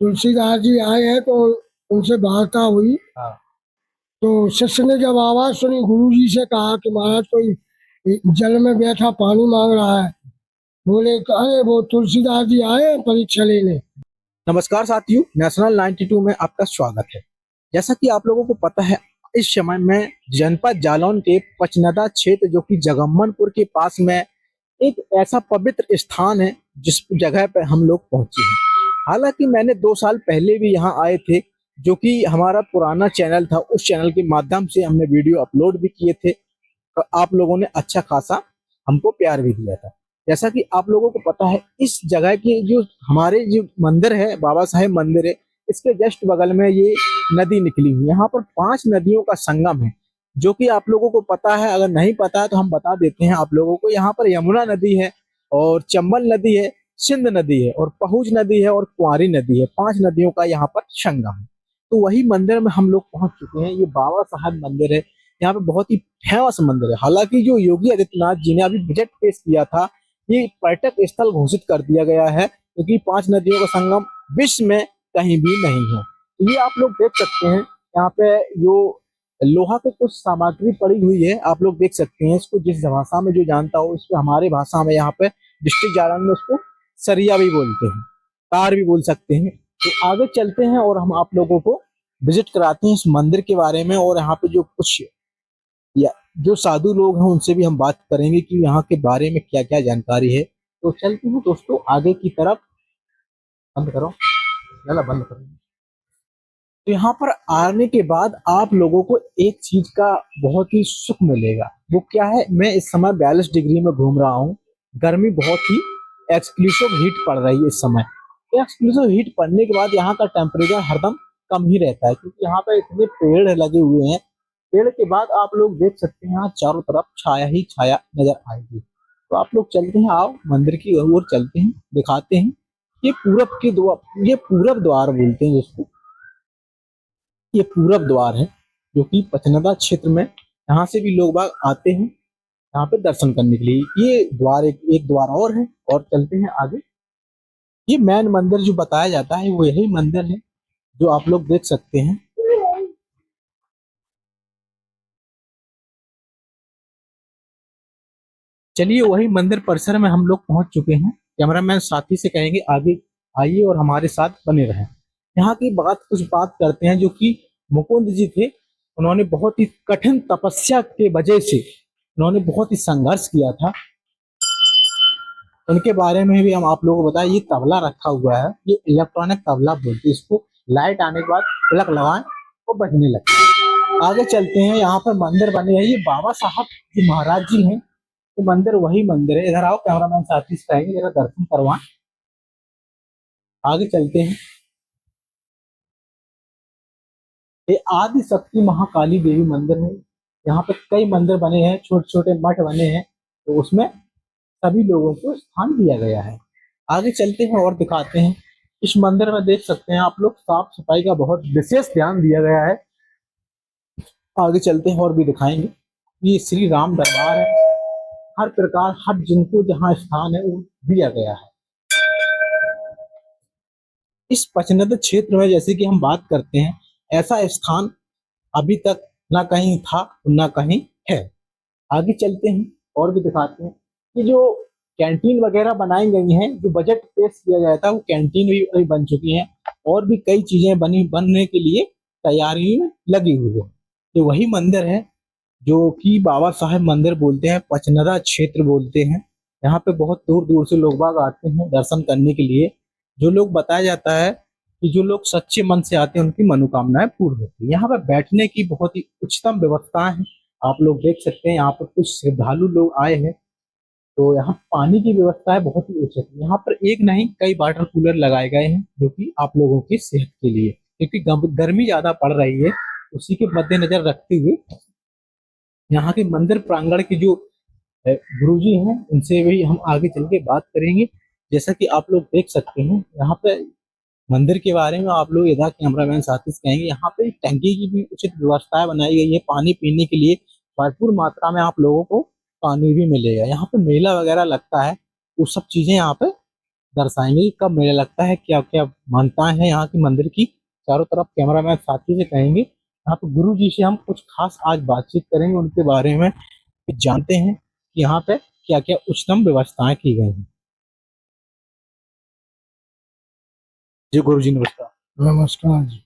तुलसीदास जी आए हैं तो उनसे वार्ता हुई। हाँ। तो शिष्य ने जब आवाज सुनी, गुरु जी से कहा कि महाराज कोई जल में बैठा पानी मांग रहा है। बोले अरे वो तुलसीदास जी आए हैं परीक्षा लेने। नमस्कार साथियों, नेशनल 92 में आपका स्वागत है। जैसा कि आप लोगों को पता है, इस समय में जनपद जालौन के पचनदा क्षेत्र जो कि जगम्मनपुर के पास में एक ऐसा पवित्र स्थान है जिस जगह पे हम लोग पहुंचे हैं। हालांकि मैंने 2 साल पहले भी यहाँ आए थे, जो कि हमारा पुराना चैनल था। उस चैनल के माध्यम से हमने वीडियो अपलोड भी किए थे। आप लोगों ने अच्छा खासा हमको प्यार भी दिया था। जैसा कि आप लोगों को पता है, इस जगह की जो हमारे जो मंदिर है, बाबा साहेब मंदिर है, इसके जस्ट बगल में ये नदी निकली हुई है। यहाँ पर 5 नदियों का संगम है, जो कि आप लोगों को पता है। अगर नहीं पता है तो हम बता देते हैं आप लोगों को। यहाँ पर यमुना नदी है और चंबल नदी है, सिंध नदी है और पहुज नदी है और कुंवारी नदी है। 5 नदियों का यहाँ पर संगम है। तो वही मंदिर में हम लोग पहुंच चुके हैं। ये बाबा साहब मंदिर है। यहाँ पे बहुत ही फेमस मंदिर है। हालांकि जो योगी आदित्यनाथ जी ने अभी बजट पेश किया था, ये पर्यटक स्थल घोषित कर दिया गया है, क्योंकि 5 नदियों का संगम विश्व में कहीं भी नहीं है। ये आप लोग देख सकते हैं। यहाँ पे जो लोहा की कुछ सामग्री पड़ी हुई है, आप लोग देख सकते हैं। इसको जिस भाषा में जो जानता हो, इसको हमारे भाषा में यहाँ पे डिस्ट्रिक्ट जालौन में उसको सरिया भी बोलते हैं, तार भी बोल सकते हैं। तो आगे चलते हैं और हम आप लोगों को विजिट कराते हैं इस मंदिर के बारे में। और यहाँ पे जो कुछ या जो साधु लोग हैं उनसे भी हम बात करेंगे कि यहाँ के बारे में क्या क्या जानकारी है। तो चलते हैं दोस्तों आगे की तरफ। बंद करो, चला बंद करो। तो यहाँ पर आने के बाद आप लोगों को एक चीज का बहुत ही सुख मिलेगा। वो क्या है? मैं इस समय 42 डिग्री में घूम रहा हूँ। गर्मी बहुत ही एक्सक्लूसिव हीट पड़ रही है इस समय। एक्सक्लूसिव हीट पड़ने के बाद यहाँ का टेम्परेचर हरदम कम ही रहता है, क्योंकि यहाँ पे इतने पेड़ लगे हुए हैं। पेड़ के बाद आप लोग देख सकते हैं यहाँ चारों तरफ छाया ही छाया नजर आएगी। तो आप लोग चलते हैं, आओ मंदिर की ओर चलते हैं, दिखाते हैं। ये पूरब के द्वार, ये पूरब द्वार बोलते हैं जिसको। ये पूरब द्वार है, जो कि पचनदा क्षेत्र में यहाँ से भी लोग बाग आते हैं यहाँ पे दर्शन करने के लिए। ये द्वार एक द्वार और है। और चलते हैं आगे। ये मेन मंदिर जो बताया जाता है वो यही मंदिर है जो आप लोग देख सकते हैं। चलिए, वही मंदिर परिसर में हम लोग पहुंच चुके हैं। कैमरामैन साथी से कहेंगे आगे आइए और हमारे साथ बने रहें। यहाँ की कुछ बात करते हैं। जो कि मुकुंद जी थे, उन्होंने बहुत ही कठिन तपस्या के वजह से उन्होंने बहुत ही संघर्ष किया था। उनके बारे में भी हम आप लोगों को बताएं। ये तबला रखा हुआ है, ये इलेक्ट्रॉनिक तबला बोलते हैं इसको। लाइट आने के बाद प्लग लगाएं वो बजने लगता है। आगे चलते हैं। यहाँ पर मंदिर बने हैं। ये बाबा साहब जी महाराज जी हैं। तो मंदिर वही मंदिर है। इधर आओ, कैमरामैन साथी से कहेंगे जरा दर्शन करवाएं। आगे चलते हैं। ये आदि शक्ति महाकाली देवी मंदिर है। यहाँ पे कई मंदिर बने हैं, छोटे छोटे मठ बने हैं। तो उसमें सभी लोगों को स्थान दिया गया है। आगे चलते हैं और दिखाते हैं। इस मंदिर में देख सकते हैं आप लोग, साफ सफाई का बहुत विशेष ध्यान दिया गया है। आगे चलते हैं और भी दिखाएंगे। ये श्री राम दरबार है। हर प्रकार, हर जिनको जहाँ स्थान है वो दिया गया है। इस पचनद क्षेत्र में जैसे कि हम बात करते हैं, ऐसा स्थान अभी तक ना कहीं था ना कहीं है। आगे चलते हैं और भी दिखाते हैं कि जो कैंटीन वगैरह बनाई गई हैं, जो बजट पेश किया गया था, वो कैंटीन भी बन चुकी हैं। और भी कई चीजें बनने के लिए तैयारी में लगी हुई है। ये वही मंदिर है जो कि बाबा साहेब मंदिर बोलते हैं, पचनदा क्षेत्र बोलते हैं। यहाँ पे बहुत दूर दूर से लोग बाग आते हैं दर्शन करने के लिए। जो लोग बताया जाता है कि जो लोग सच्चे मन से आते हैं उनकी मनोकामनाएं पूर्ण होती है। यहाँ पे बैठने की बहुत ही उच्चतम व्यवस्थाएं हैं। आप लोग देख सकते हैं यहाँ पर कुछ श्रद्धालु लोग आए हैं। तो यहाँ पानी की व्यवस्था है बहुत ही उचित। यहाँ पर एक नहीं कई वाटर कूलर लगाए गए हैं, जो कि आप लोगों की सेहत के लिए, क्योंकि गर्मी ज्यादा पड़ रही है, उसी के मद्देनजर रखते हुए यहाँ के मंदिर प्रांगण की जो गुरु जी हैं उनसे भी हम आगे चल के बात करेंगे। जैसा कि आप लोग देख सकते हैं यहाँ पे मंदिर के बारे में, आप लोग इधर कैमरामैन साथी से कहेंगे, यहाँ पे टंकी की भी उचित व्यवस्थाएं बनाई गई है। पानी पीने के लिए भरपूर मात्रा में आप लोगों को पानी भी मिलेगा। यहाँ पे मेला वगैरह लगता है, वो सब चीजें यहाँ पे दर्शाएंगे कि कब मेला लगता है, क्या क्या मान्यताएं हैं यहाँ की मंदिर की। चारों तरफ कैमरामैन साथी से कहेंगे, यहाँ पे गुरु जी से हम कुछ खास आज बातचीत करेंगे, उनके बारे में कुछ जानते हैं कि यहाँ पे क्या क्या उच्चतम व्यवस्थाएं की गई हैं। जी गुरु जी नमस्कार। नमस्कार जी।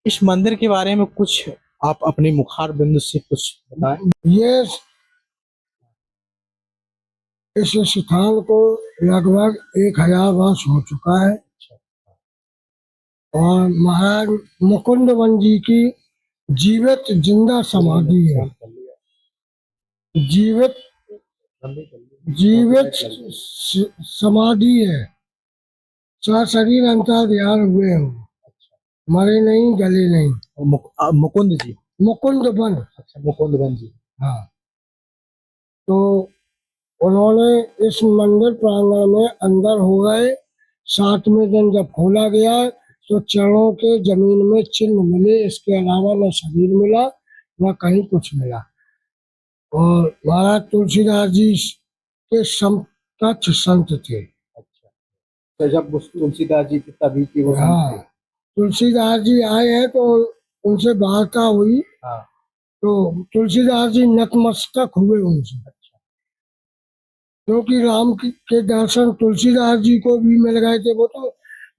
इस मंदिर के बारे में कुछ आप अपने मुखार बिंदु से कुछ बताएं। ये इस स्थान को लगभग 1000 वर्ष हो चुका है और महाराज मुकुंद वन जी की जीवित जिंदा समाधि है। जीवित जीवित समाधि है। शरीर अंतर ध्यान हुए हो, मरे नहीं गले नहीं। मुकुंद जी, मुकुंद वन। अच्छा मुकुंद वन जी। हाँ, तो उन्होंने इस मंदिर प्रांगण में अंदर हो गए। 7वें दिन जब खोला गया तो चरणों के जमीन में चिन्ह मिले, इसके अलावा न शरीर मिला न कहीं कुछ मिला। और महाराज तुलसीदास जी के समकक्ष संत थे। अच्छा, तो जब तुलसीदास जी थे तभी की वो संत हाँ, थे। तुलसीदास जी आए हैं तो उनसे वार्ता हुई। हाँ, तो तुलसीदास जी नतमस्तक हुए उनसे, क्योंकि के दर्शन तुलसीदास जी को भी मिल गए थे। वो तो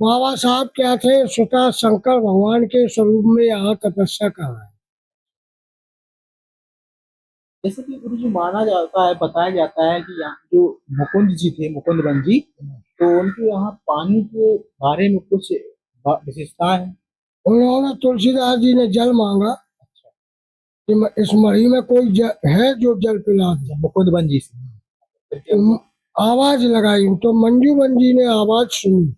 बाबा साहब क्या थे, स्वतः शंकर भगवान के स्वरूप में यहाँ तपस्या कर रहे हैं। जैसे कि गुरु जी माना जाता है, बताया जाता है कि यहाँ जो मुकुंद जी थे, मुकुंद वन जी, तो उनके यहाँ पानी के बारे में कुछ विशेषताएं हैं। उन्होंने तुलसीदास जी ने जल मांगा कि इस मरी में कोई है जो जल पिला दे। मुकुंद वन जी से आवाज लगाई तो मंजू वन जी ने आवाज सुनी।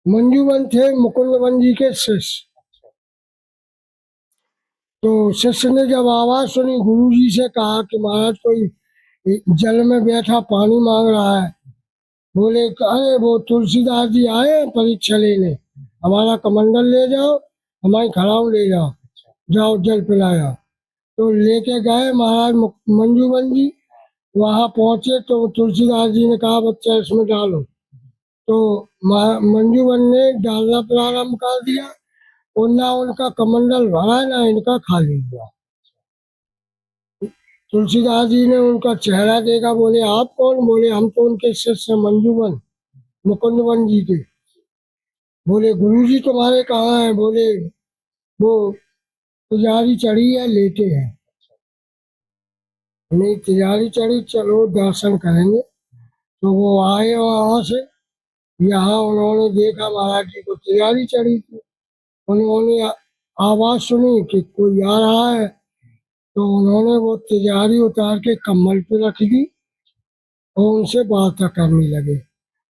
मंजू वन थे मुकुंद वन जी के शिष्य। तो शिष्य ने जब आवाज सुनी, गुरु जी से कहा कि महाराज कोई जल में बैठा पानी मांग रहा है। बोले अरे वो तुलसीदास जी आए हैं परीक्षा लेने, हमारा कमंडल ले जाओ, हमारी खड़ाऊ ले जाओ, जाओ जल पिलाया। तो लेके गए महाराज मंजूबन जी। वहां पहुंचे तो तुलसीदास जी ने कहा बच्चा इसमें डालो। तो मंजूबन ने डालना प्रारंभ कर दिया और ना उनका कमंडल भरा ना इनका खाली हुआ। तुलसीदास जी ने उनका चेहरा देखा, बोले आप कौन? बोले हम तो उनके शिष्य मंजूबन मुकुंदवन जी के। बोले गुरु जी तुम्हारे कहाँ हैं? बोले वो तिजारी चढ़ी है, लेटे हैं। नहीं तिजारी चढ़ी, चलो दर्शन करेंगे। तो वो आए वहां से, यहाँ उन्होंने देखा महाराज जी को तिजारी चढ़ी थी। उन्होंने आवाज सुनी कि कोई आ रहा है, तो उन्होंने वो तिजारी उतार के कम्बल पे रख दी और उनसे वार्ता करने लगे।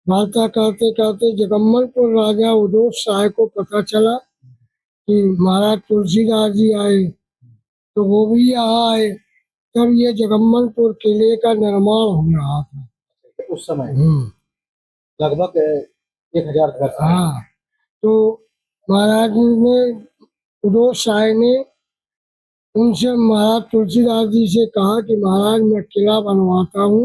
वार्ता करते करते जगम्मलपुर राजा उदोस शाह को पता चला कि महाराज तुलसीदास जी आए, तो वो भी यहाँ आए। तब ये जगम्मलपुर किले का निर्माण हो रहा था उस समय, लगभग 1000 वर्ष। हाँ, तो महाराज ने उदोस शाह ने उनसे महाराज तुलसीदास जी से कहा कि महाराज मैं किला बनवाता हूँ,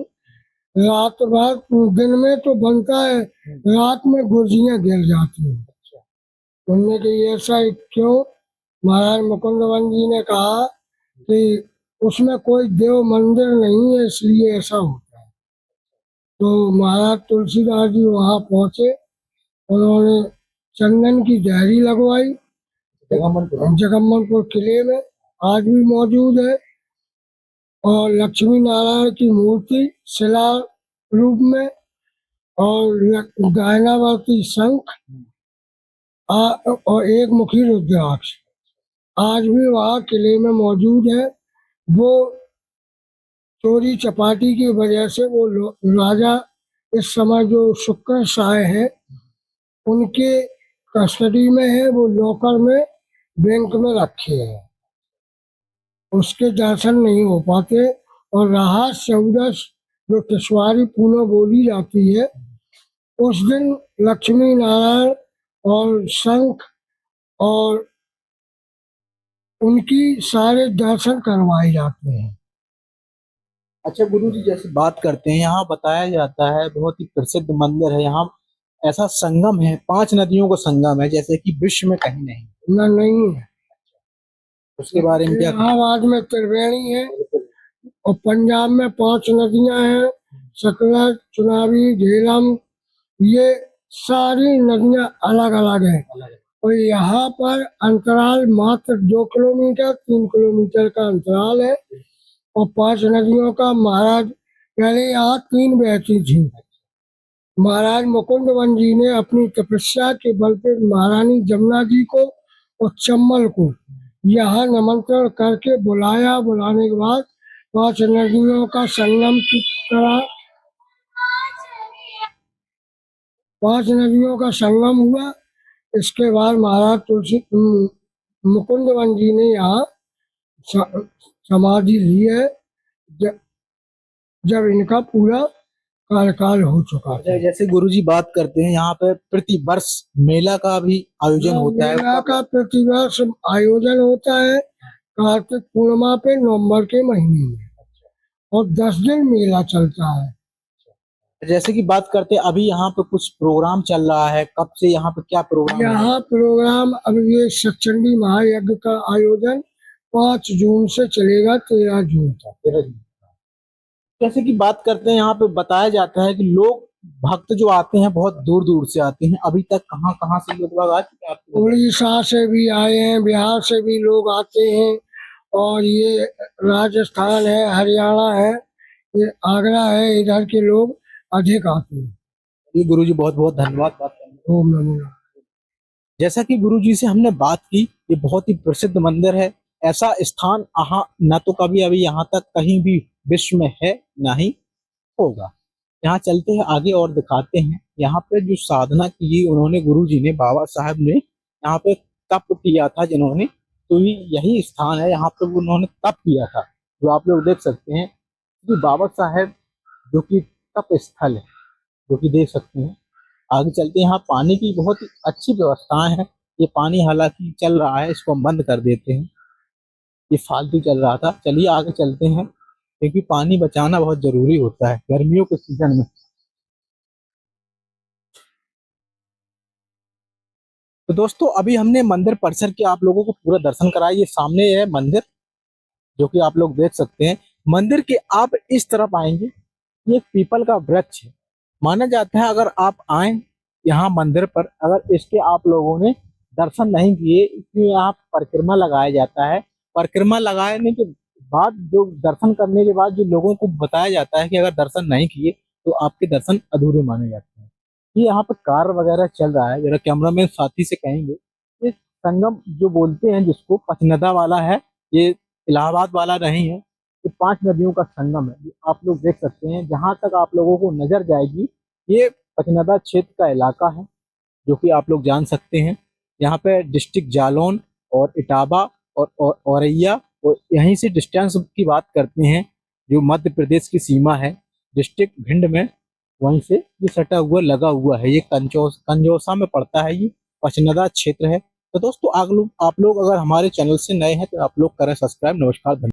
रात भर दिन में तो बनता है, रात में गुर्जियां गिर जाती हैं। उनने कि ऐसा क्यों? महाराज मुकुंदवन जी ने कहा कि उसमें कोई देव मंदिर नहीं है, इसलिए ऐसा होता है। तो महाराज तुलसीदास जी वहां पहुंचे, उन्होंने चंदन की देहरी लगवाई जगम्मलपुर किले में, आज भी मौजूद है। और लक्ष्मी नारायण की मूर्ति शिला रूप में और गायनावर्ती शंख और एक मुखी रुद्राक्ष आज भी वहाँ किले में मौजूद है। वो चोरी चपाटी की वजह से वो राजा इस समय जो शुक्र शाह है उनके कस्टडी में है, वो लॉकर में बैंक में रखे हैं, उसके दर्शन नहीं हो पाते। और राहत चौदस जो टिशवारी पूना बोली जाती है, उस दिन लक्ष्मी नारायण और शंख और उनकी सारे दर्शन करवाए जाते हैं। अच्छा गुरुजी, जैसे बात करते हैं, यहाँ बताया जाता है बहुत ही प्रसिद्ध मंदिर है यहाँ, ऐसा संगम है, 5 नदियों का संगम है जैसे कि विश्व में कहीं नहीं। न नहीं है। उसके बारे में क्या इलाहाबाद में त्रिवेणी है और पंजाब में 5 नदियां हैं, सतलज, चुनावी, झेलम। ये सारी नदियां अलग अलग हैं और यहाँ पर अंतराल मात्र 2 किलोमीटर 3 किलोमीटर का अंतराल है। और 5 नदियों का महाराज पहले यहाँ 3 बहती थी। महाराज मुकुंदवन जी ने अपनी तपस्या के बल पे महारानी जमुना जी को और चम्बल को यहाँ निमंत्रण करके बुलाया। बुलाने के बाद 5 नदियों का संगम की तरह 5 नदियों का संगम हुआ। इसके बाद महाराज मुकुंदवन जी ने यहाँ समाधि ली है जब जब इनका पूरा कार्यकाल हो चुका था। जैसे गुरुजी बात करते हैं, यहाँ पे प्रति वर्ष मेला का भी आयोजन होता है। मेला का प्रतिवर्ष आयोजन होता है कार्तिक पूर्णिमा पे नवंबर के महीने में और 10 दिन मेला चलता है। जैसे कि बात करते हैं, अभी यहाँ पे कुछ प्रोग्राम चल रहा है, कब से यहाँ पे क्या प्रोग्राम यहाँ प्रोग्राम अब ये सचंडी महायज्ञ का आयोजन 5 जून से चलेगा 13 जून तक। जैसे कि बात करते हैं, यहाँ पे बताया जाता है कि लोग भक्त जो आते हैं बहुत दूर दूर से आते हैं। अभी तक कहाँ कहाँ से लोग आ चुके हैं आपके? उड़ीसा से भी आए हैं, बिहार से भी लोग आते हैं और ये राजस्थान है, हरियाणा है, ये आगरा है, इधर के लोग अधिक आते हैं। ये गुरुजी बहुत बहुत धन्यवाद बात करने के लिए। ओम नमो नारायण। जैसा कि गुरुजी से हमने बात की, ये बहुत ही प्रसिद्ध मंदिर है। ऐसा स्थान न तो कभी अभी यहाँ तक कहीं भी विश्व में है, ना ही होगा। यहाँ चलते हैं आगे और दिखाते हैं यहाँ पे जो साधना की उन्होंने, गुरुजी ने, बाबा साहब ने यहाँ पे तप किया था जिन्होंने, तो यही स्थान है यहाँ पे उन्होंने तप किया था, जो आप लोग देख सकते हैं कि बाबा साहब जो कि तप स्थल है, जो कि देख सकते हैं। आगे चलते हैं, यहाँ पानी की बहुत ही अच्छी व्यवस्थाएं हैं। ये पानी हालांकि चल रहा है, इसको हम बंद कर देते हैं, ये फालतू चल रहा था। चलिए आगे चलते हैं, क्योंकि पानी बचाना बहुत जरूरी होता है गर्मियों के सीजन में। तो दोस्तों, अभी हमने मंदिर परिसर के आप लोगों को पूरा दर्शन कराया। ये सामने है मंदिर, जो कि आप लोग देख सकते हैं। मंदिर के आप इस तरफ आएंगे, ये एक पीपल का वृक्ष है। माना जाता है अगर आप आए यहाँ मंदिर पर, अगर इसके आप लोगों ने दर्शन नहीं किए, इसमें यहाँ परिक्रमा लगाया जाता है। परिक्रमा लगाने के बाद, जो दर्शन करने के बाद जो लोगों को बताया जाता है कि अगर दर्शन नहीं किए तो आपके दर्शन अधूरे माने जाते हैं। ये यहाँ पर कार्य वगैरह चल रहा है, जरा कैमरामैन साथी से कहेंगे। ये संगम जो बोलते हैं जिसको, पचनदा वाला है, ये इलाहाबाद वाला नहीं है। ये 5 नदियों का संगम है, ये आप लोग देख सकते हैं। जहां तक आप लोगों को नजर जाएगी, ये पचनदा क्षेत्र का इलाका है, जो कि आप लोग जान सकते हैं। यहाँ पे डिस्ट्रिक्ट जालौन और इटावा और औरैया, और यहीं से डिस्टेंस की बात करते हैं, जो मध्य प्रदेश की सीमा है डिस्ट्रिक्ट भिंड में, वहीं से ये सटा हुआ लगा हुआ है। ये कंजौसा में पड़ता है, ये पचनदा क्षेत्र है। तो दोस्तों, आप लोग अगर हमारे चैनल से नए हैं तो आप लोग करें सब्सक्राइब। नमस्कार, धन्यवाद।